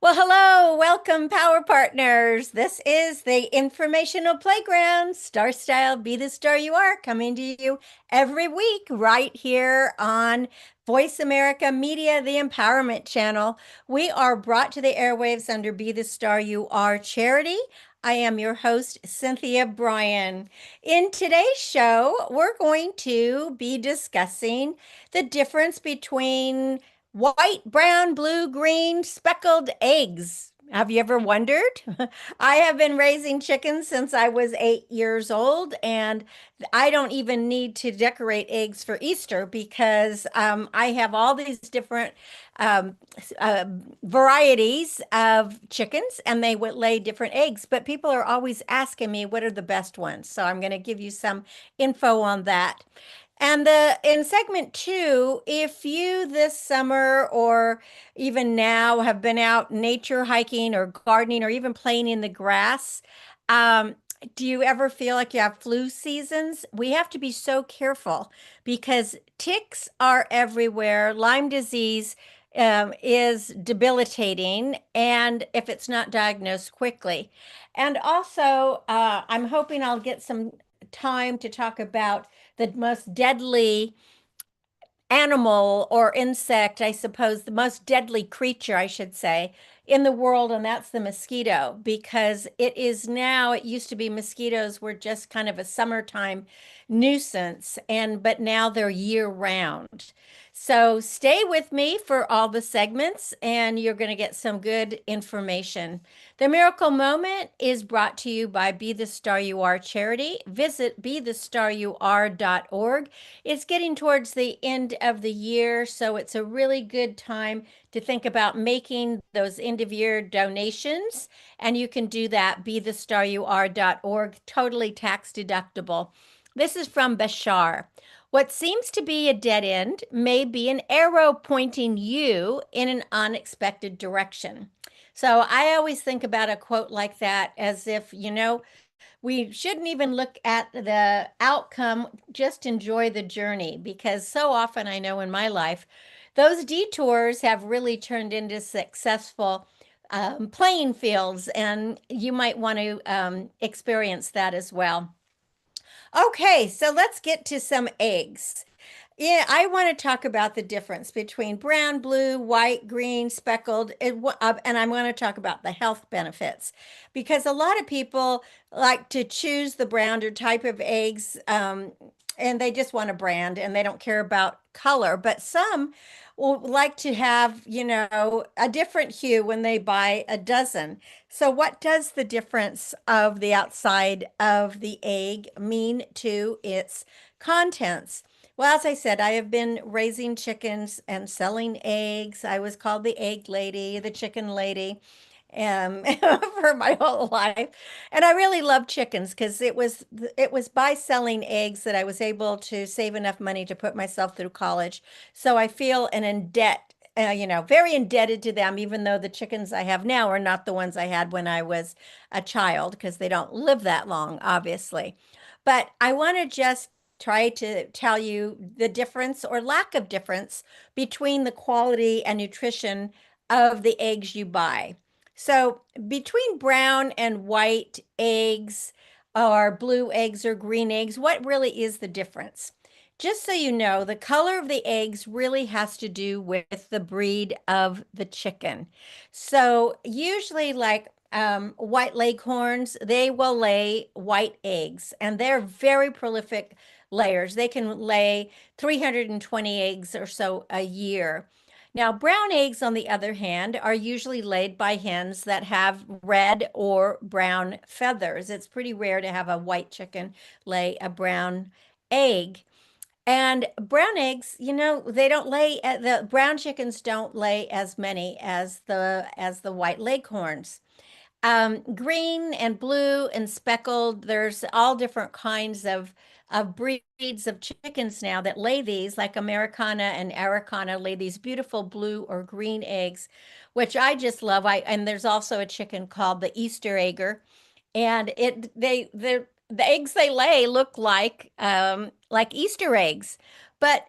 Well, hello, welcome, Power Partners. This is the informational playground, Starstyle, Be the Star You Are, coming to you every week right here on Voice America Media, the Empowerment Channel. We are brought to the airwaves under Be the Star You Are charity. I am your host, Cynthia Brian. In today's show, we're going to be discussing the difference between white, brown, blue, green, speckled eggs. Have you ever wondered? I have been raising chickens since I was 8 years old, and I don't even need to decorate eggs for Easter because I have all these different um, uh, varieties of chickens, and they would lay different eggs. But people are always asking me what are the best ones. So I'm going to give you some info on that. And the in segment two, if you this summer or even now have been out nature hiking or gardening or even playing in the grass, um, do you ever feel like you have flu seasons? We have to be so careful because ticks are everywhere. Lyme disease is debilitating, and if it's not diagnosed quickly. And also, I'm hoping I'll get some time to talk about the most deadly animal or insect, I suppose, the most deadly creature, I should say, in the world, and that's the mosquito, because it is now, it used to be mosquitoes were just kind of a summertime nuisance, and but now they're year round. So stay with me for all the segments, and you're going to get some good information. The Miracle Moment is brought to you by Be the Star You Are charity. Visit bethestaryouare.org. It's getting towards the end of the year, so it's a really good time to think about making those end of year donations. And you can do that, bethestaryouare.org, totally tax deductible. This is from Bashar. What seems to be a dead end may be an arrow pointing you in an unexpected direction. So I always think about a quote like that as if, we shouldn't even look at the outcome, just enjoy the journey. Because so often I know in my life, those detours have really turned into successful playing fields, and you might want to experience that as well. Okay, so let's get to some eggs. Yeah, I want to talk about the difference between brown, blue, white, green, speckled, and I'm going to talk about the health benefits because a lot of people like to choose the brown or type of eggs, and they just want a brand and they don't care about color. But some will like to have, a different hue when they buy a dozen. So, what does the difference of the outside of the egg mean to its contents? Well, as I said, I have been raising chickens and selling eggs. I was called the egg lady, the chicken lady, for my whole life. And I really love chickens because it was by selling eggs that I was able to save enough money to put myself through college. So I feel an in debt, very indebted to them, even though the chickens I have now are not the ones I had when I was a child because they don't live that long, obviously. But I want to just try to tell you the difference or lack of difference between the quality and nutrition of the eggs you buy. So, between brown and white eggs, or blue eggs or green eggs, what really is the difference? Just so you know, the color of the eggs really has to do with the breed of the chicken. So, usually, like white leghorns, they will lay white eggs, and they're very prolific layers. They can lay 320 eggs or so a year. Now, brown eggs, on the other hand, are usually laid by hens that have red or brown feathers. It's pretty rare to have a white chicken lay a brown egg. And brown eggs, they don't lay, the brown chickens don't lay as many as the white leghorns. Green and blue and speckled, there's all different kinds of breeds of chickens now that lay these, like Americana and Araucana lay these beautiful blue or green eggs, which I just love. And there's also a chicken called the Easter egger, and the eggs they lay look like Easter eggs, but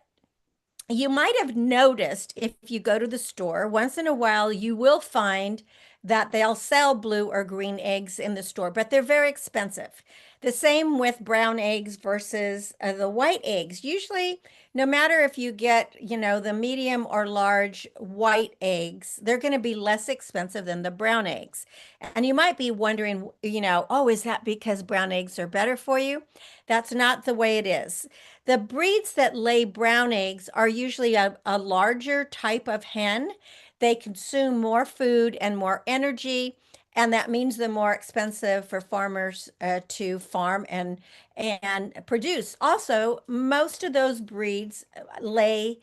You might have noticed if you go to the store, once in a while, you will find that they'll sell blue or green eggs in the store, but they're very expensive. The same with brown eggs versus the white eggs. Usually, no matter if you get, the medium or large white eggs, they're going to be less expensive than the brown eggs. And you might be wondering, oh, is that because brown eggs are better for you? That's not the way it is. The breeds that lay brown eggs are usually a larger type of hen. They consume more food and more energy, and that means they're more expensive for farmers to farm and produce. Also, most of those breeds lay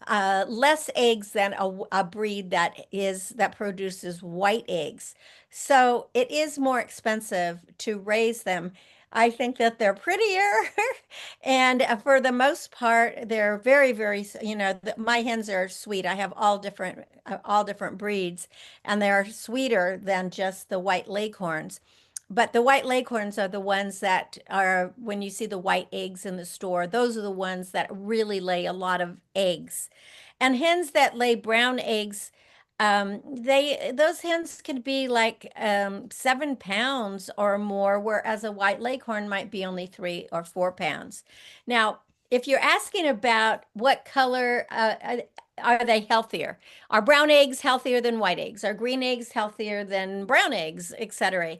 less eggs than a breed that produces white eggs. So it is more expensive to raise them. I think that they're prettier. And for the most part, they're very, very, my hens are sweet. I have all different breeds, and they're sweeter than just the white leghorns. But the white leghorns are the ones that are, when you see the white eggs in the store, those are the ones that really lay a lot of eggs. And hens that lay brown eggs, those hens could be like 7 pounds or more, whereas a white leghorn might be only 3 or 4 pounds. Now, if you're asking about what color are they healthier? Are brown eggs healthier than white eggs? Are green eggs healthier than brown eggs, etc.?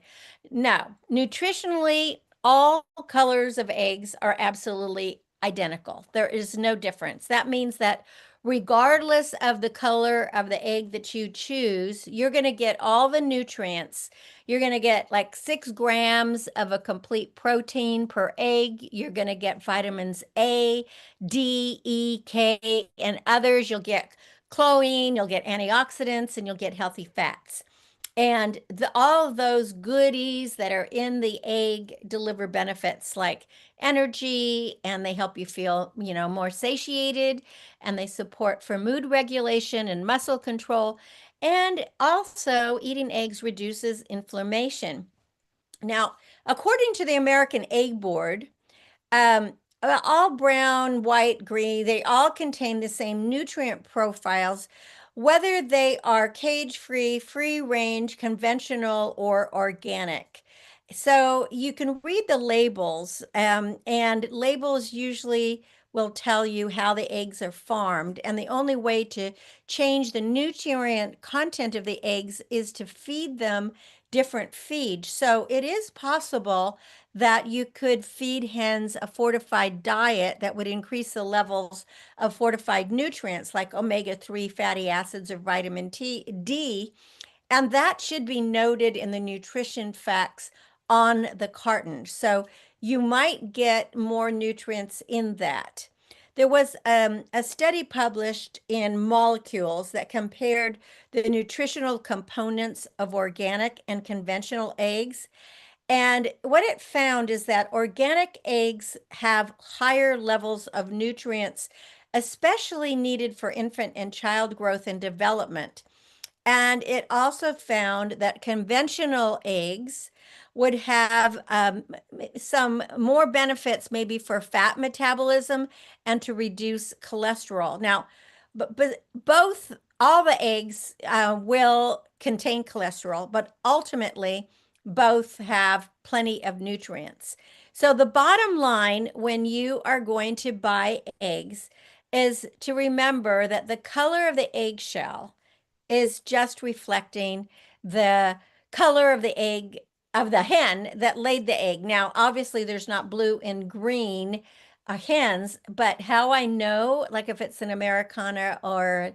No. Nutritionally, all colors of eggs are absolutely identical. There is no difference. That means that regardless of the color of the egg that you choose, you're going to get all the nutrients. You're going to get like 6 grams of a complete protein per egg. You're going to get vitamins A, D, E, K, and others. You'll get choline, you'll get antioxidants, and you'll get healthy fats. And all of those goodies that are in the egg deliver benefits like energy, and they help you feel, more satiated, and they support for mood regulation and muscle control. And also, eating eggs reduces inflammation. Now, according to the American Egg Board, um, all brown, white, green, they all contain the same nutrient profiles, whether they are cage-free, free-range, conventional, or organic. So you can read the labels, and labels usually will tell you how the eggs are farmed. And the only way to change the nutrient content of the eggs is to feed them different feed. So it is possible that you could feed hens a fortified diet that would increase the levels of fortified nutrients like omega-3 fatty acids or D, and that should be noted in the nutrition facts on the carton. So you might get more nutrients in that. There was a study published in Molecules that compared the nutritional components of organic and conventional eggs. And what it found is that organic eggs have higher levels of nutrients, especially needed for infant and child growth and development. And it also found that conventional eggs would have some more benefits, maybe for fat metabolism and to reduce cholesterol. Now, but both, all the eggs will contain cholesterol, but ultimately, both have plenty of nutrients. So, the bottom line when you are going to buy eggs is to remember that the color of the eggshell is just reflecting the color of the egg of the hen that laid the egg. Now, obviously, there's not blue and green hens, but how I know, like if it's an Americana or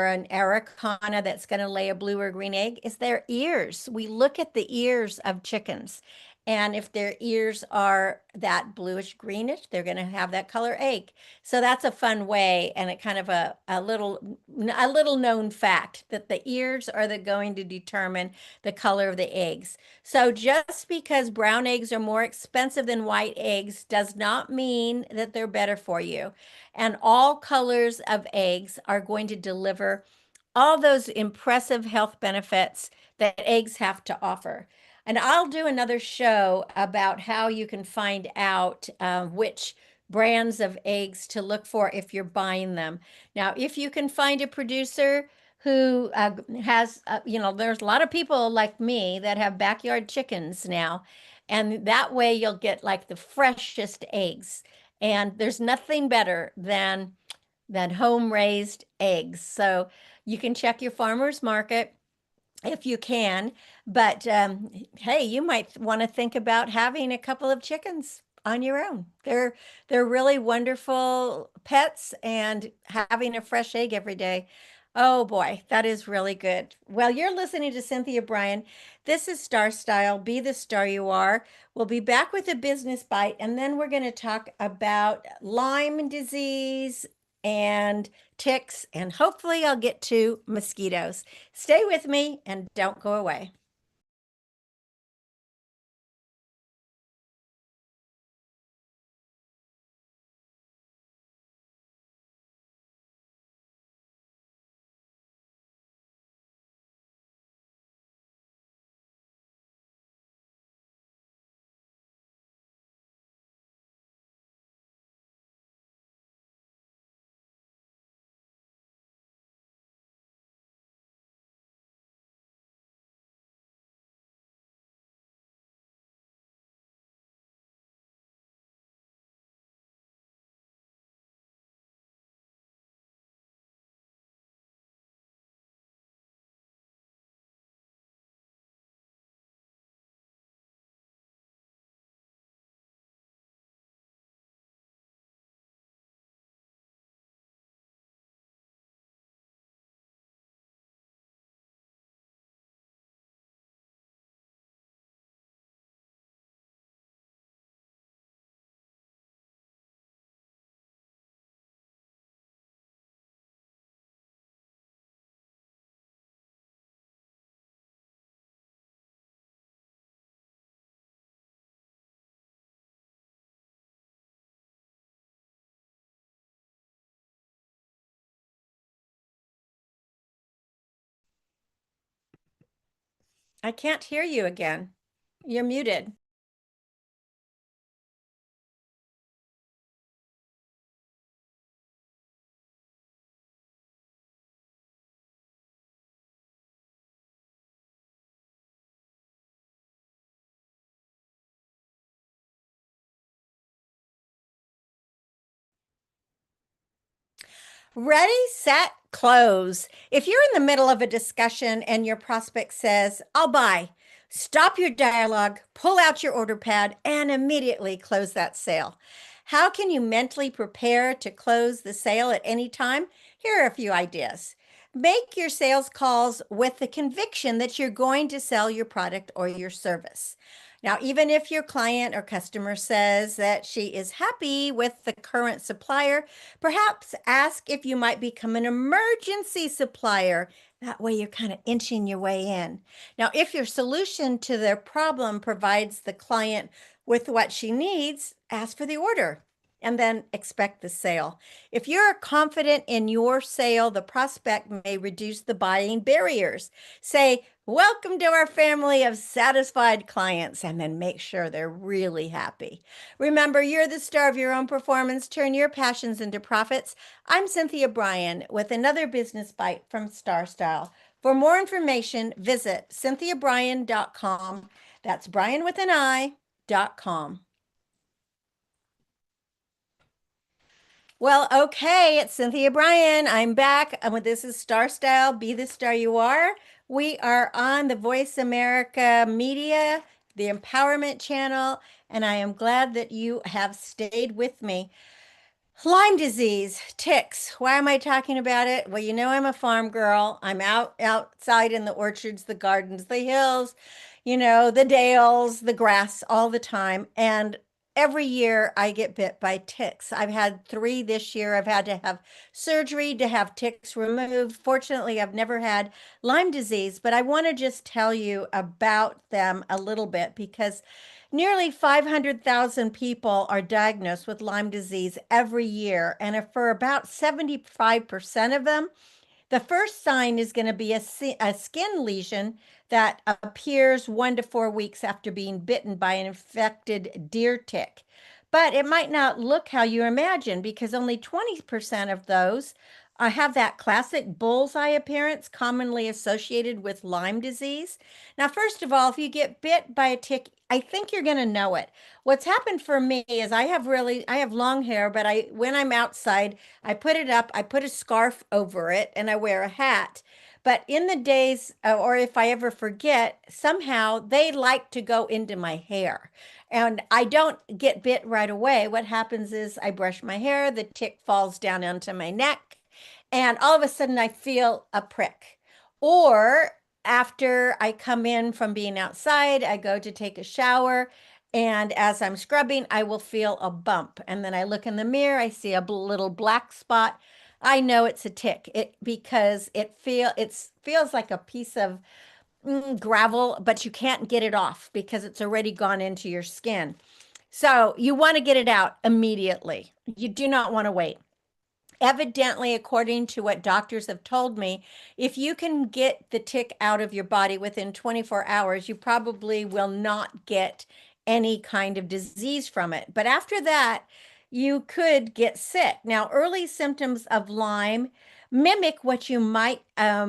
an Araucana that's going to lay a blue or green egg, is their ears. We look at the ears of chickens. And if their ears are that bluish greenish, they're going to have that color egg. So that's a fun way, and a kind of a little known fact that the ears are going to determine the color of the eggs. So just because brown eggs are more expensive than white eggs does not mean that they're better for you. And all colors of eggs are going to deliver all those impressive health benefits that eggs have to offer. And I'll do another show about how you can find out which brands of eggs to look for if you're buying them. Now, if you can find a producer who has, there's a lot of people like me that have backyard chickens now, and that way you'll get like the freshest eggs. And there's nothing better than home raised eggs. So you can check your farmer's market if you can. But hey, you might want to think about having a couple of chickens on your own. They're really wonderful pets, and having a fresh egg every day. Oh boy, that is really good. Well, you're listening to Cynthia Brian. This is Star Style. Be the star you are. We'll be back with a business bite, and then we're going to talk about Lyme disease and ticks, and hopefully I'll get to mosquitoes. Stay with me and don't go away. I can't hear you again. You're muted. Ready, set, close. If you're in the middle of a discussion and your prospect says, I'll buy, stop your dialogue, pull out your order pad, and immediately close that sale. How can you mentally prepare to close the sale at any time? Here are a few ideas. Make your sales calls with the conviction that you're going to sell your product or your service. Now, even if your client or customer says that she is happy with the current supplier, perhaps ask if you might become an emergency supplier. That way, you're kind of inching your way in. Now, if your solution to their problem provides the client with what she needs, ask for the order and then expect the sale. If you're confident in your sale, the prospect may reduce the buying barriers. Say, welcome to our family of satisfied clients, and then make sure they're really happy. Remember, you're the star of your own performance. Turn your passions into profits. I'm Cynthia Brian with another business bite from Starstyle. For more information, visit cynthiabrian.com. That's Brian with an I.com. Well, okay, it's Cynthia Brian. I'm back. This is Star Style. Be the star you are. We are on the Voice America Media, the Empowerment Channel, and I am glad that you have stayed with me. Lyme disease, ticks. Why am I talking about it? Well, you know I'm a farm girl. I'm outside in the orchards, the gardens, the hills, the dales, the grass all the time. And every year I get bit by ticks. I've had 3 this year. I've had to have surgery to have ticks removed. Fortunately, I've never had Lyme disease, but I want to just tell you about them a little bit because nearly 500,000 people are diagnosed with Lyme disease every year, and for about 75% of them, the first sign is going to be a skin lesion that appears 1 to 4 weeks after being bitten by an infected deer tick. but it might not look how you imagine because only 20% of those have that classic bullseye appearance commonly associated with Lyme disease. Now, first of all, if you get bit by a tick, I think you're going to know it. What's happened for me is I have long hair, but when I'm outside, I put it up, I put a scarf over it, and I wear a hat. But in the days, or if I ever forget, somehow they like to go into my hair. And I don't get bit right away. What happens is I brush my hair, the tick falls down onto my neck, and all of a sudden I feel a prick. Or after I come in from being outside, I go to take a shower. And as I'm scrubbing, I will feel a bump. And then I look in the mirror, I see a little black spot. I know it's a tick. Because it feels like a piece of gravel, but you can't get it off because it's already gone into your skin. So you want to get it out immediately. You do not want to wait. Evidently, according to what doctors have told me, if you can get the tick out of your body within 24 hours, you probably will not get any kind of disease from it. But after that, you could get sick. Now, early symptoms of Lyme mimic what you might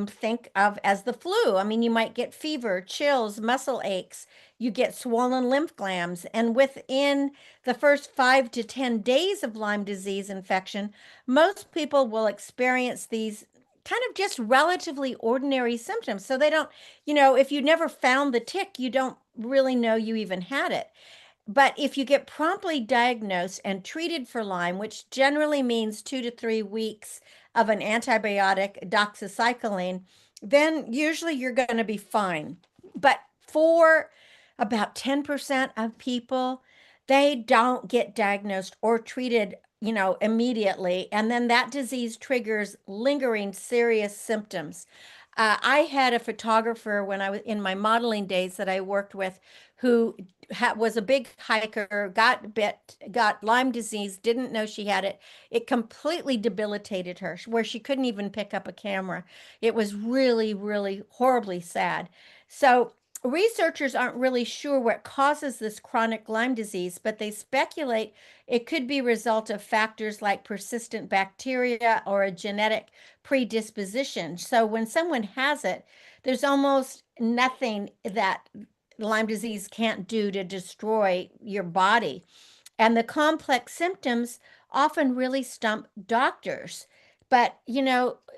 think of as the flu. I mean, you might get fever, chills, muscle aches, you get swollen lymph glands, and within the first 5 to 10 days of Lyme disease infection, most people will experience these kind of just relatively ordinary symptoms. So they don't, if you never found the tick, you don't really know you even had it. But if you get promptly diagnosed and treated for Lyme, which generally means 2 to 3 weeks of an antibiotic, doxycycline, then usually you're going to be fine. But for about 10% of people, they don't get diagnosed or treated, immediately. And then that disease triggers lingering serious symptoms. I had a photographer when I was in my modeling days that I worked with who was a big hiker, got bit, got Lyme disease, didn't know she had it. It completely debilitated her, where she couldn't even pick up a camera. It was really, really horribly sad. So, researchers aren't really sure what causes this chronic Lyme disease, but they speculate it could be a result of factors like persistent bacteria or a genetic predisposition. So when someone has it, there's almost nothing that Lyme disease can't do to destroy your body. And the complex symptoms often really stump doctors. But,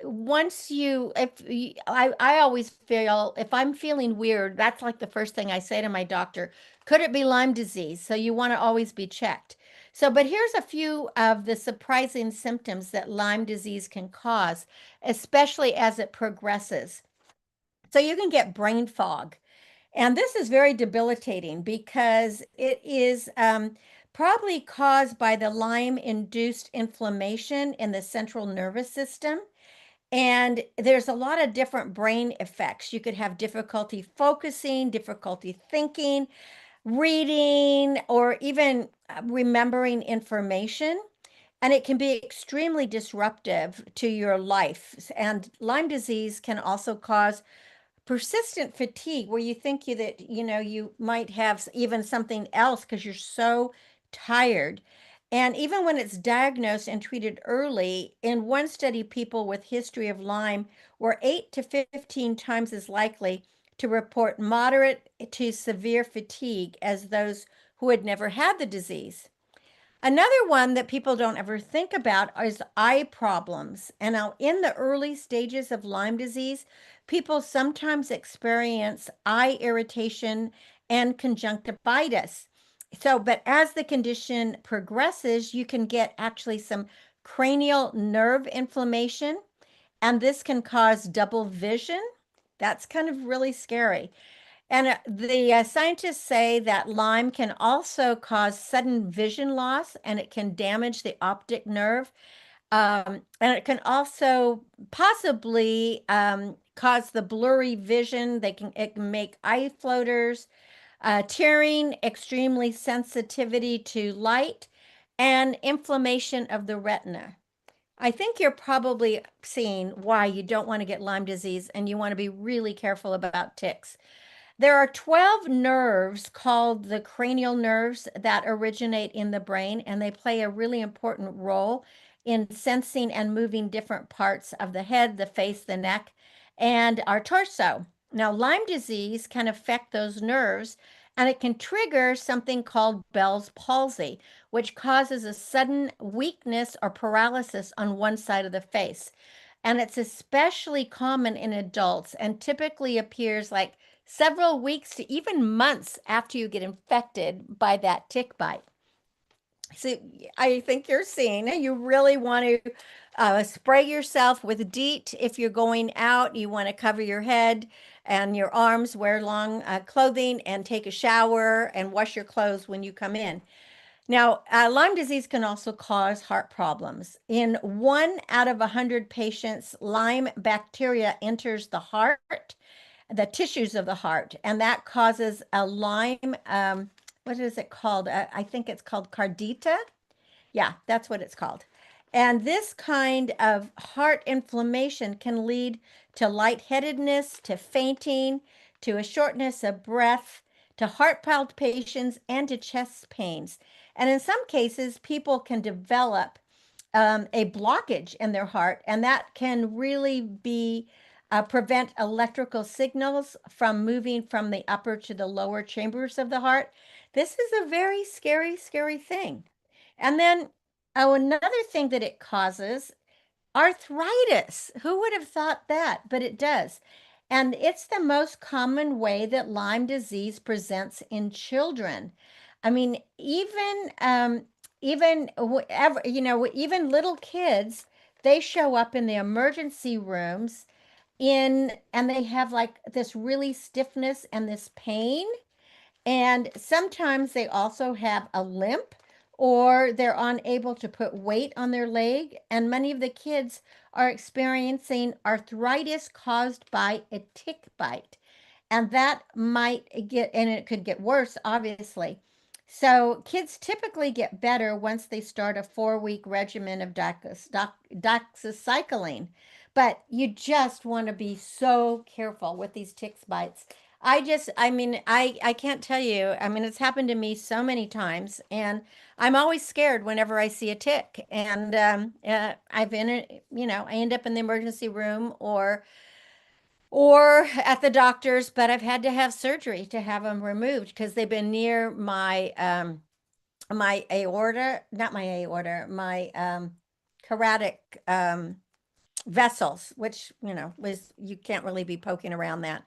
once I always feel if I'm feeling weird, that's like the first thing I say to my doctor, could it be Lyme disease? So you want to always be checked. So, but here's a few of the surprising symptoms that Lyme disease can cause, especially as it progresses. So you can get brain fog. And this is very debilitating because it is probably caused by the Lyme-induced inflammation in the central nervous system. And there's a lot of different brain effects. You could have difficulty focusing, difficulty thinking, reading, or even remembering information. And it can be extremely disruptive to your life. And Lyme disease can also cause persistent fatigue where you think you might have even something else because you're so tired. And even when it's diagnosed and treated early, in one study, people with history of Lyme were 8 to 15 times as likely to report moderate to severe fatigue as those who had never had the disease. Another one that people don't ever think about is eye problems. And now, in the early stages of Lyme disease, people sometimes experience eye irritation and conjunctivitis. So, but as the condition progresses, you can get actually some cranial nerve inflammation, and this can cause double vision. That's kind of really scary. And the scientists say that Lyme can also cause sudden vision loss and it can damage the optic nerve. And it can also possibly cause the blurry vision. It can make eye floaters, tearing, extremely sensitivity to light, and inflammation of the retina. I think you're probably seeing why you don't want to get Lyme disease and you want to be really careful about ticks. There are 12 nerves called the cranial nerves that originate in the brain, and they play a really important role in sensing and moving different parts of the head, the face, the neck, and our torso. Now, Lyme disease can affect those nerves, and it can trigger something called Bell's palsy, which causes a sudden weakness or paralysis on one side of the face. And it's especially common in adults and typically appears like several weeks to even months after you get infected by that tick bite. So I think you're seeing it. You really want to spray yourself with DEET if you're going out. You want to cover your head and your arms, wear long clothing, and take a shower and wash your clothes when you come in. Now, Lyme disease can also cause heart problems. In 1 out of 100 patients, Lyme bacteria enters the heart, the tissues of the heart, and that causes a Lyme, what is it called? I think it's called cardita. Yeah, that's what it's called. And this kind of heart inflammation can lead to lightheadedness, to fainting, to a shortness of breath, to heart palpitations, and to chest pains. And in some cases, people can develop a blockage in their heart, and that can really be prevent electrical signals from moving from the upper to the lower chambers of the heart. This is a very scary, scary thing. And then, oh, another thing that it causes, arthritis. Who would have thought that? But it does. And it's the most common way that Lyme disease presents in children. I mean, even whatever, even little kids, they show up in the emergency rooms and they have like this really stiffness and this pain. And sometimes they also have a limp or they're unable to put weight on their leg. And many of the kids are experiencing arthritis caused by a tick bite. And that might get, and it could get worse, obviously. So kids typically get better once they start a 4-week regimen of doxycycline. But you just want to be so careful with these tick bites. I mean, I can't tell you. I mean, it's happened to me so many times, and I'm always scared whenever I see a tick. And I've been, I end up in the emergency room or at the doctor's, but I've had to have surgery to have them removed because they've been near my aorta, not my aorta, my cardiac vessels, which, was you can't really be poking around that.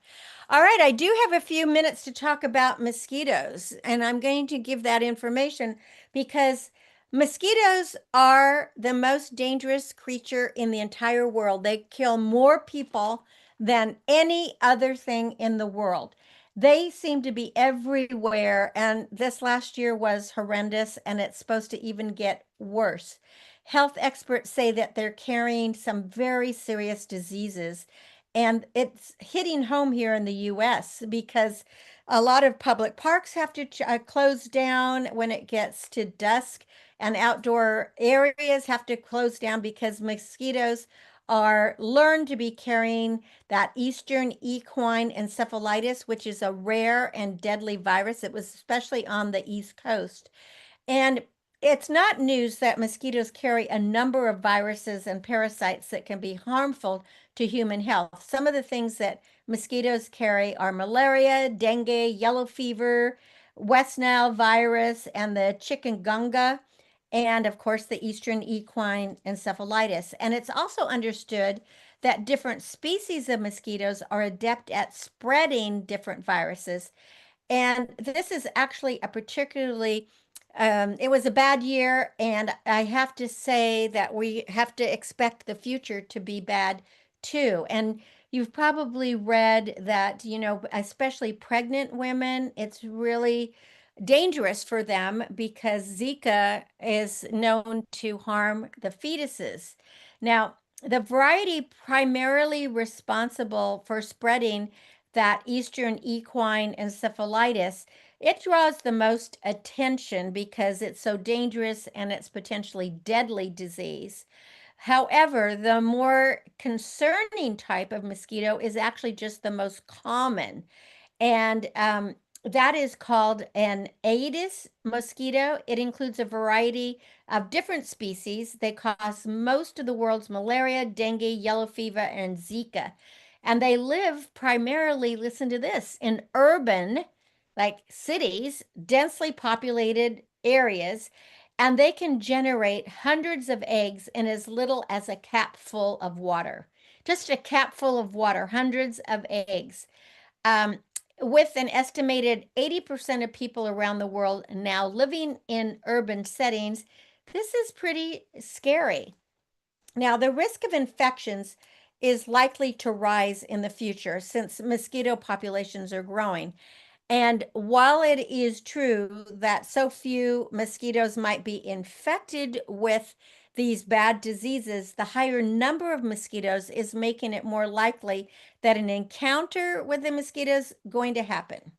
All right, I do have a few minutes to talk about mosquitoes, and I'm going to give that information because mosquitoes are the most dangerous creature in the entire world. They kill more people than any other thing in the world. They seem to be everywhere, and this last year was horrendous, and it's supposed to even get worse. Health experts say that they're carrying some very serious diseases, and it's hitting home here in the US because a lot of public parks have to close down when it gets to dusk, and outdoor areas have to close down because mosquitoes are learned to be carrying that Eastern equine encephalitis, which is a rare and deadly virus. It was especially on the East Coast. And it's not news that mosquitoes carry a number of viruses and parasites that can be harmful to human health. Some of the things that mosquitoes carry are malaria, dengue, yellow fever, West Nile virus, and the chikungunya, and of course, the Eastern equine encephalitis. And it's also understood that different species of mosquitoes are adept at spreading different viruses. And this is actually a particularly, it was a bad year, and I have to say that we have to expect the future to be bad too. And you've probably read that, especially pregnant women, it's really dangerous for them because Zika is known to harm the fetuses. Now, the variety primarily responsible for spreading that Eastern equine encephalitis, it draws the most attention because it's so dangerous and it's potentially deadly disease. However, the more concerning type of mosquito is actually just the most common. And that is called an Aedes mosquito. It includes a variety of different species. They cause most of the world's malaria, dengue, yellow fever, and Zika. And they live primarily, listen to this, in urban, like cities, densely populated areas. And they can generate hundreds of eggs in as little as a capful of water. Just a capful of water, hundreds of eggs. Um, with an estimated 80% of people around the world now living in urban settings, this is pretty scary. Now, the risk of infections is likely to rise in the future since mosquito populations are growing. And while it is true that so few mosquitoes might be infected with these bad diseases, the higher number of mosquitoes is making it more likely that an encounter with the mosquitoes going to happen.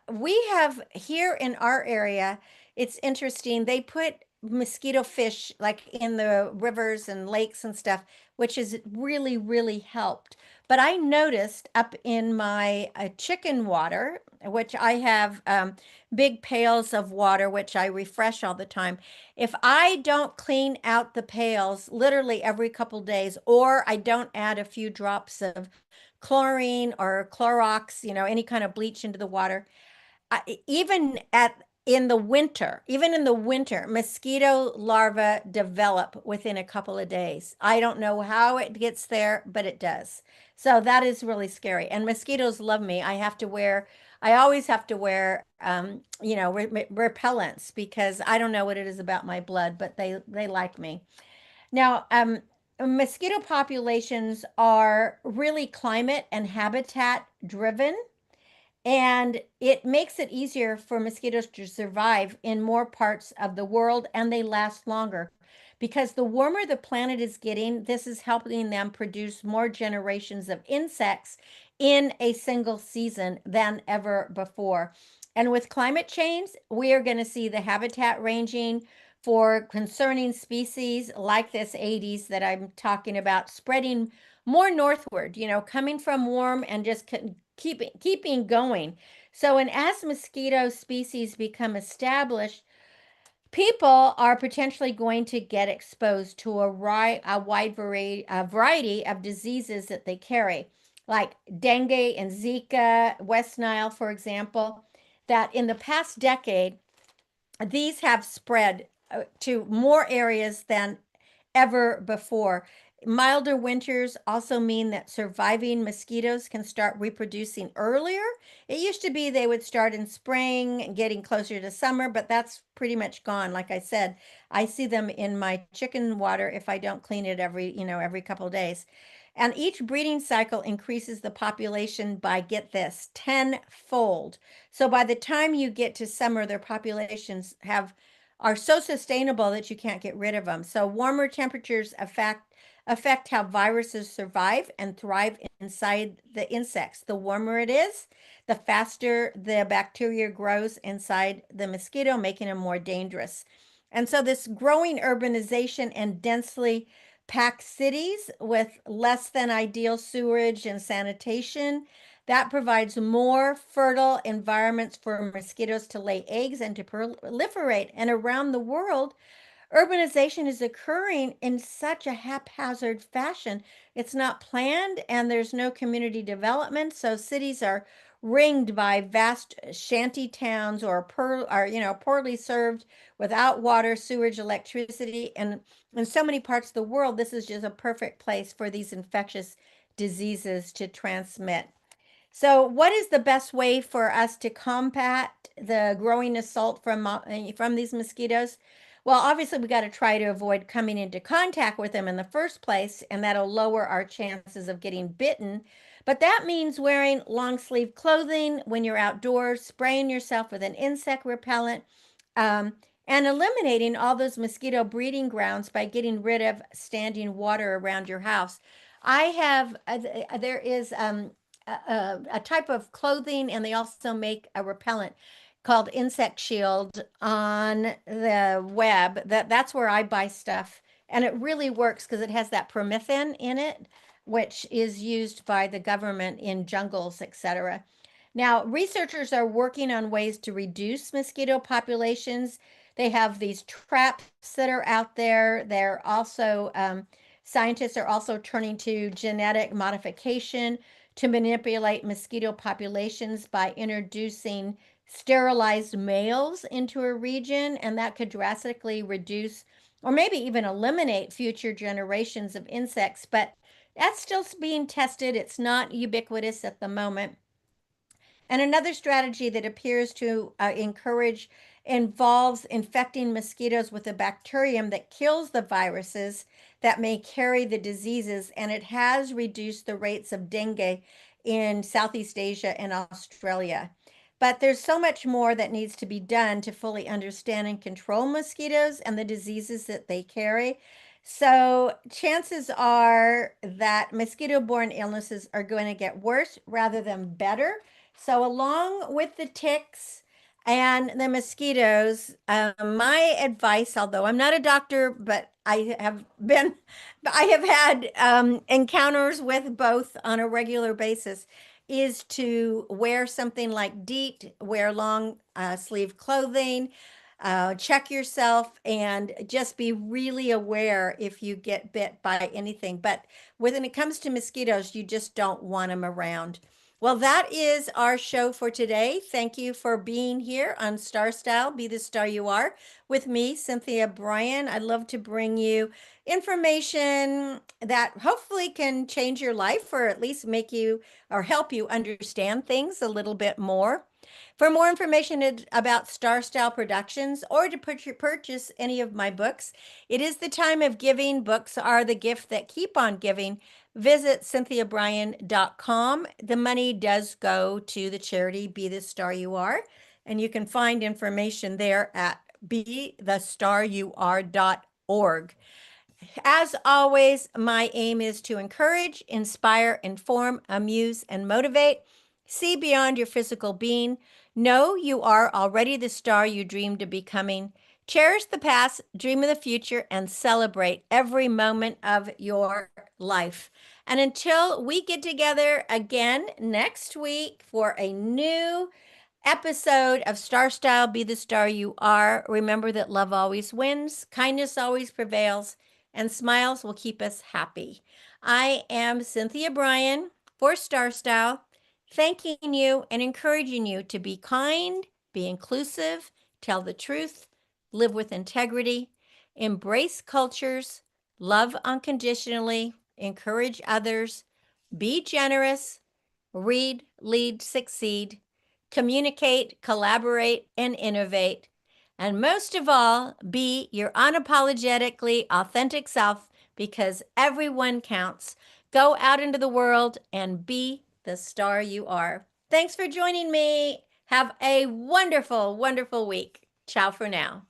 We have here in our area, it's interesting. They put mosquito fish like in the rivers and lakes and stuff, which has really, really helped. But I noticed up in my chicken water, which I have big pails of water, which I refresh all the time. If I don't clean out the pails literally every couple days, or I don't add a few drops of chlorine or Clorox, any kind of bleach into the water, even at even in the winter, mosquito larvae develop within a couple of days. I don't know how it gets there, but it does. So that is really scary. And mosquitoes love me. I always have to wear, repellents because I don't know what it is about my blood, but they like me. Now, mosquito populations are really climate and habitat driven. And it makes it easier for mosquitoes to survive in more parts of the world and they last longer. Because the warmer the planet is getting, this is helping them produce more generations of insects in a single season than ever before. And with climate change, we are going to see the habitat ranging for concerning species like this Aedes that I'm talking about spreading more northward, coming from warm and just keeping going. So, and as mosquito species become established, people are potentially going to get exposed to a wide variety of diseases that they carry, like dengue and Zika, West Nile, for example, that in the past decade, these have spread to more areas than ever before. Milder winters also mean that surviving mosquitoes can start reproducing earlier. It used to be they would start in spring, getting closer to summer, but that's pretty much gone. Like I said, I see them in my chicken water if I don't clean it every couple of days. And each breeding cycle increases the population by, get this, tenfold. So by the time you get to summer, their populations are so sustainable that you can't get rid of them. So warmer temperatures affect how viruses survive and thrive inside the insects. The warmer it is, the faster the bacteria grows inside the mosquito, making them more dangerous. And so this growing urbanization and densely packed cities with less than ideal sewerage and sanitation, that provides more fertile environments for mosquitoes to lay eggs and to proliferate. And around the world, urbanization is occurring in such a haphazard fashion. It's not planned and there's no community development. So cities are ringed by vast shanty towns poorly served without water, sewage, electricity. And in so many parts of the world, this is just a perfect place for these infectious diseases to transmit. So, what is the best way for us to combat the growing assault from these mosquitoes? Well, obviously, we got to try to avoid coming into contact with them in the first place, and that'll lower our chances of getting bitten. But that means wearing long sleeve clothing when you're outdoors, spraying yourself with an insect repellent, um, and eliminating all those mosquito breeding grounds by getting rid of standing water around your house. I have, there is a type of clothing, and they also make a repellent called Insect Shield on the web. That's where I buy stuff, and it really works because it has that permethrin in it, which is used by the government in jungles, etc. Now, researchers are working on ways to reduce mosquito populations. They have these traps that are out there. They're also, scientists are also turning to genetic modification to manipulate mosquito populations by introducing sterilized males into a region, and that could drastically reduce or maybe even eliminate future generations of insects. But that's still being tested. It's not ubiquitous at the moment. And another strategy that appears to encourage involves infecting mosquitoes with a bacterium that kills the viruses that may carry the diseases, and it has reduced the rates of dengue in Southeast Asia and Australia. But there's so much more that needs to be done to fully understand and control mosquitoes and the diseases that they carry. So, chances are that mosquito-borne illnesses are going to get worse rather than better. So, along with the ticks and the mosquitoes, my advice, although I'm not a doctor, but I have had encounters with both on a regular basis, is to wear something like DEET, wear long sleeve clothing, check yourself, and just be really aware if you get bit by anything. But when it comes to mosquitoes, you just don't want them around. Well, that is our show for today. Thank you for being here on Star Style, Be the Star You Are, with me, Cynthia Brian. I'd love to bring you information that hopefully can change your life or at least make you or help you understand things a little bit more. For more information about Star Style Productions or to purchase any of my books, it is the time of giving. Books are the gift that keep on giving. Visit cynthiabrian.com. The money does go to the charity Be the Star You Are, and you can find information there at bethestaryouare.org. As always, my aim is to encourage, inspire, inform, amuse, and motivate. See beyond your physical being. Know you are already the star you dreamed of becoming. Cherish the past, dream of the future, and celebrate every moment of your life. And until we get together again next week for a new episode of Star Style, Be the Star You Are, remember that love always wins, kindness always prevails, and smiles will keep us happy. I am Cynthia Brian for Star Style, thanking you and encouraging you to be kind, be inclusive, tell the truth, live with integrity, embrace cultures, love unconditionally, encourage others, be generous, read, lead, succeed, communicate, collaborate, and innovate. And most of all, be your unapologetically authentic self because everyone counts. Go out into the world and be the star you are. Thanks for joining me. Have a wonderful, wonderful week. Ciao for now.